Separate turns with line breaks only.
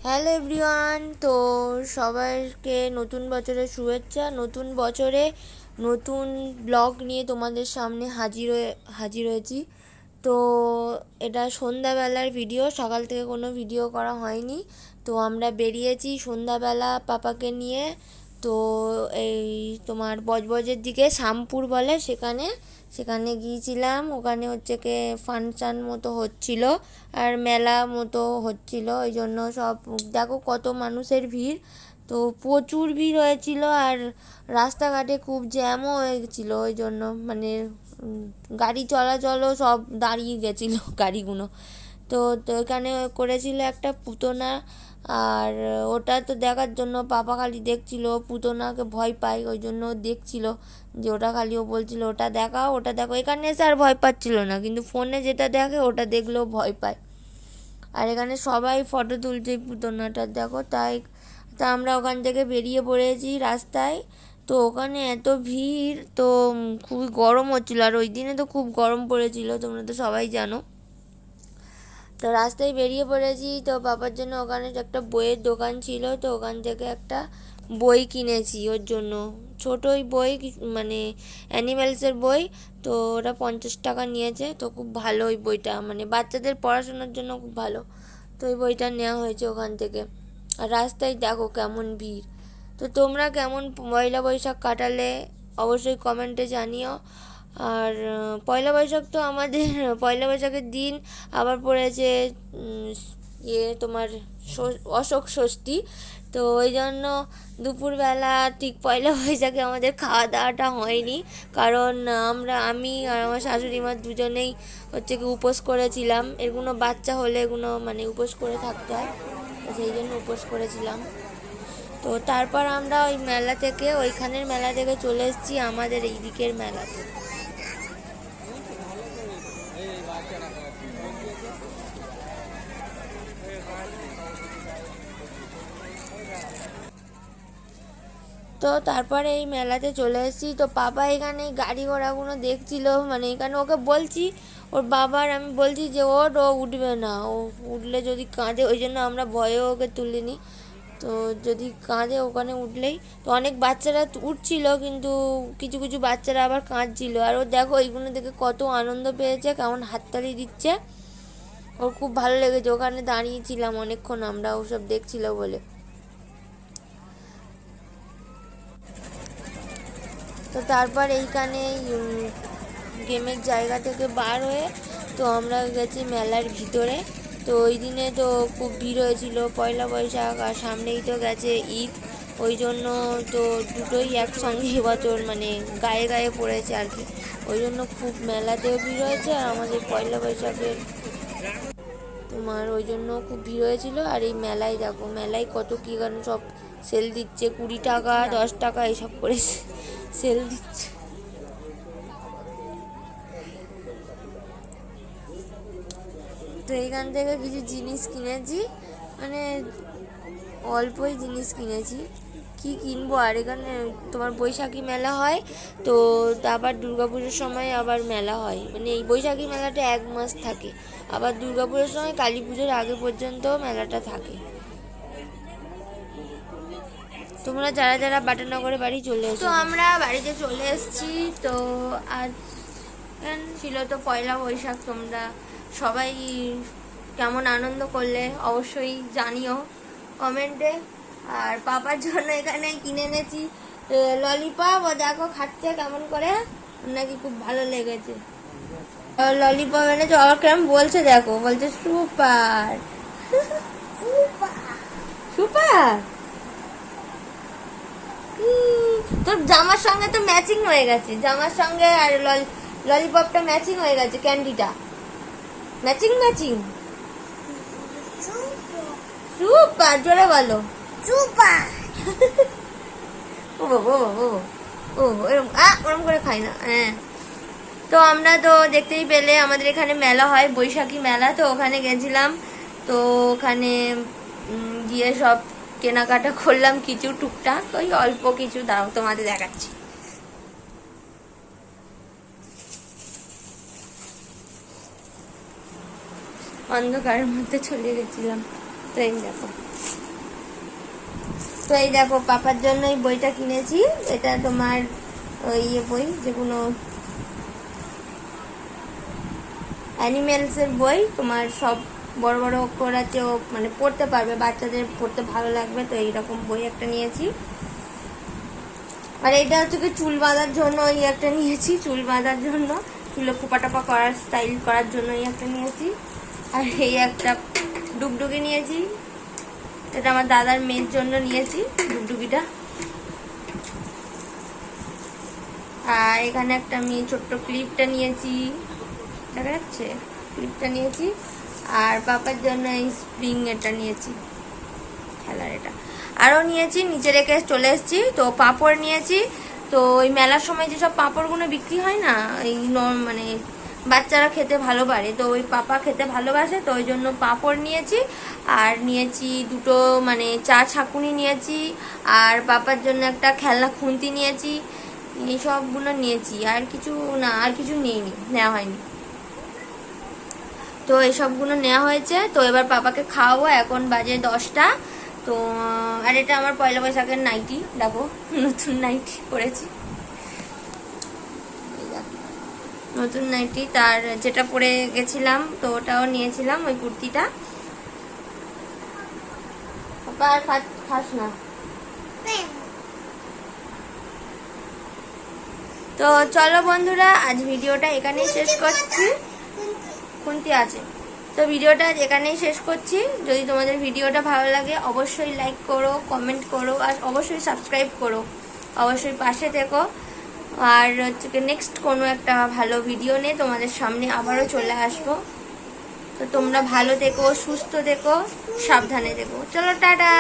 Hello everyone, তো সবাইকে নতুন বছরের শুভেচ্ছা। নতুন বছরে নতুন ব্লগ নিয়ে তোমাদের সামনে হাজির হয়েছি। তো এটা সন্ধ্যাবেলার ভিডিও, সকাল থেকে কোনো ভিডিও করা হয়নি। তো আমরা বেরিয়েছি সন্ধ্যাবেলা পাপাকে নিয়ে। তো এই তোমার বজবজের দিকে শ্যামপুর বলে, সেখানে গিয়েছিলাম। ওখানে হচ্ছে কি ফাংশান মতো হচ্ছিল আর মেলা মতো হচ্ছিল, ওই জন্য সব দেখো কত মানুষের ভিড়। তো প্রচুর ভিড় হয়েছিল আর রাস্তাঘাটে খুব জ্যামও হয়েছিল, ওই জন্য মানে গাড়ি চলাচলও সব দাঁড়িয়ে গেছিলো গাড়িগুলো। তো তো এখানে করেছিল একটা পুতনা, আর ওটা তো দেখার জন্য পাপা খালি দেখছিল, পুতনাকে ভয় পায় ওই জন্য দেখছিল যে ওটা খালি, ও বলছিল ওটা দেখাও ওটা দেখো। এখানে এসে আর ভয় পাচ্ছিল না, কিন্তু ফোনে যেটা দেখে ওটা দেখলেও ভয় পায়। আর এখানে সবাই ফটো তুলছে পুতনাটা দেখো, তা আমরা ওখান থেকে বেরিয়ে পড়েছি রাস্তায়। তো ওখানে এত ভিড়, তো খুবই গরম হচ্ছিলো, আর ওই দিনে তো খুব গরম পড়েছিল, তোমরা তো সবাই জানো। তো রাস্তায় বেরিয়ে পড়েছি। তো বাবার জন্য ওখানে একটা বইয়ের দোকান ছিল, তো ওখান থেকে একটা বই কিনেছি ওর জন্য, ছোটোই বই, মানে অ্যানিম্যালসের বই। তো ওটা 50 টাকা নিয়েছে। তো খুব ভালো ওই বইটা, মানে বাচ্চাদের পড়াশোনার জন্য খুব ভালো। তো ওই বইটা নেওয়া হয়েছে ওখান থেকে। আর রাস্তায় দেখো কেমন ভিড়। তো তোমরা কেমন পয়লা বৈশাখ কাটালে অবশ্যই কমেন্টে জানিও। আর পয়লা বৈশাখ তো আমাদের পয়লা বৈশাখের দিন আবার পড়েছে তোমার অশোক ষষ্ঠী। তো ওই জন্য দুপুরবেলা ঠিক পয়লা বৈশাখে আমাদের খাওয়া দাওয়াটা হয়নি, কারণ আমি আর আমার শাশুড়ি মা দুজনেই হচ্ছে কি উপোস করেছিলাম। এগুলো বাচ্চা হলে এগুলো মানে উপোস করে থাকতে হয়, তো সেই জন্য উপোস করেছিলাম। তো তারপর আমরা ওইখানের মেলা থেকে চলে এসেছি আমাদের এই দিকের মেলাতে। তো তারপরে এই মেলাতে চলে এসেছি। তো পাপা এখানে গাড়ি ঘোড়াগুলো দেখছিল, মানে এখানে ওকে বলছি, ওর বাবার আমি বলছি যে ও উঠবে না, ও উঠলে যদি কাঁদে, ওই জন্য আমরা ভয়েও ওকে তুলিনি। তো যদি কাঁদে ওখানে উঠলেই, তো অনেক বাচ্চারা উঠছিল, কিন্তু কিছু কিছু বাচ্চারা আবার কাঁদছিল। আর ও দেখো এইগুলো দেখে কত আনন্দ পেয়েছে, কেমন হাততালি দিচ্ছে, ওর খুব ভালো লেগেছে। ওখানে দাঁড়িয়েছিলাম অনেকক্ষণ আমরা, ওসব দেখছিল বলে। তো তারপর এইখানে গেমের জায়গা থেকে বার হয়ে তো আমরা গেছি মেলার ভিতরে। তো ওই দিনে তো খুব ভিড় হয়েছিল, পয়লা বৈশাখ আর সামনেই তো গেছে ঈদ, ওই জন্য তো দুটোই একসঙ্গে এবছর মানে গায়ে গায়ে পড়েছে আর কি। ওই জন্য খুব মেলাতেও ভিড় হয়েছে, আর আমাদের পয়লা বৈশাখের তোমার ওই জন্য খুব ভিড় হয়েছিল। আর এই মেলায় দেখো, মেলায় কত কী গান সব সেল দিচ্ছে, 20 টাকা 10 টাকা এইসব করে সেল দিচ্ছে। তো এইখান থেকে কিছু জিনিস কিনেছি, মানে অল্পই জিনিস কিনেছি, কি কিনবো। আর এখানে তোমার বৈশাখী মেলা হয়, তো আবার দুর্গাপুজোর সময় আবার মেলা হয়, মানে এই বৈশাখী মেলাটা 1 মাস থাকে, আবার দুর্গাপুজোর সময় কালী পুজোর আগে পর্যন্ত মেলাটা থাকে। তোমরা যারা যারা বাটানগরে বাড়ি চলে এসো। তো আমরা বাড়িতে চলে এসেছি। তো আজ ছিল তো পয়লা বৈশাখ, তোমরা সবাই কেমন আনন্দ করলে অবশ্যই জানিও কমেন্টে। আর পাপার জন্য এখানে কিনে এনেছি ললিপপ, ও দেখো খাচ্ছে কেমন করে, নাকি খুব ভালো লেগেছে। ললিপপ এনেছে, আবার কেমন বলছে দেখো, বলছে সুপার সুপার। তোর জামার সঙ্গে তো ম্যাচিং হয়ে গেছে, জামার সঙ্গে আর ললিপপটা ম্যাচিং হয়ে গেছে, ক্যান্ডিটা ম্যাচিং ম্যাচিং। সুপার, জোরে বলো সুপার। ও বাবা ও ও এরকম ওরকম করে খাই না। হ্যাঁ, তো আমরা তো দেখতেই পেলে আমাদের এখানে মেলা হয়, বৈশাখী মেলা। তো ওখানে গেছিলাম, তো ওখানে গিয়ে সব কেনাকাটা করলাম কিছু টুকটাক, ওই অল্প কিছু, দাও তোমাদের দেখাচ্ছি। অন্ধকারের মধ্যে চলে গেছিলাম, ট্রেন দেখো। তো এই দেখো পাপার জন্য এই বইটা কিনেছি, এটা তোমার ওই বই যেগুলো অ্যানিমেলসের বই, তোমার সব বড় বড় অক্ষর আছে, ও মানে পড়তে পারবে, বাচ্চাদের পড়তে ভালো লাগবে, তো এইরকম বই একটা নিয়েছি। আর এটা হচ্ছে কি চুল বাঁধার জন্য এই একটা নিয়েছি, চুল বাঁধার জন্য, চুলে খোপা টাপা করার স্টাইল করার জন্য এই একটা নিয়েছি। আর এই একটা ডুগডুগি নিয়েছি, এটা আমার দাদার মেয়ের জন্য নিয়েছি ডুগডুগিটা। আর এখানে একটা আমি ছোট্ট ক্লিপটা নিয়েছি, দেখা যাচ্ছে ক্লিপটা নিয়েছি। আর পাপার জন্য এই স্প্রিং এটা নিয়েছি, খেলার এটা। আরও নিয়েছি, নিচে রেখে চলে এসেছি। তো পাঁপড় নিয়েছি, তো ওই মেলার সময় যেসব পাঁপড়গুলো বিক্রি হয় না, এই মানে বাচ্চারা খেতে ভালোবাসে, তো ওই পাপা খেতে ভালোবাসে, তো ওই জন্য পাঁপড় নিয়েছি। আর নিয়েছি দুটো মানে চা ছাঁকুনি নিয়েছি, আর পাপার জন্য একটা খেলনা খুন্তি নিয়েছি, এই সবগুলো নিয়েছি। আর কিছু না, আর কিছু নেওয়া হয়নি। তো এইসবগুলো নেওয়া হয়েছে। তো এবার পাপাকে খাওয়াবো, এখন বাজে 10টা। তো আর এটা আমার পয়লা বৈশাখের নাইটি, দেখো নতুন নাইটি পরেছি, নতুন নাইটি। তার যেটা পরে গেছিলাম তো ওটাও নিয়েছিলাম, ওই কুর্তিটা। পাপা আর খাস না। তো চলো বন্ধুরা, আজ ভিডিওটা এখানেই শেষ করছি। খুন্তি আছে। তো ভিডিওটা আজ এখানেই শেষ করছি। যদি তোমাদের ভিডিওটা ভালো লাগে অবশ্যই লাইক করো, কমেন্ট করো, আর অবশ্যই সাবস্ক্রাইব করো, অবশ্যই পাশে থেকো। আর হচ্ছে নেক্সট কোনো একটা ভালো ভিডিও নিয়ে তোমাদের সামনে আবারও চলে আসবো। তো তোমরা ভালো থেকো, সুস্থ থেকো, সাবধানে থেকো। চলো টাটা।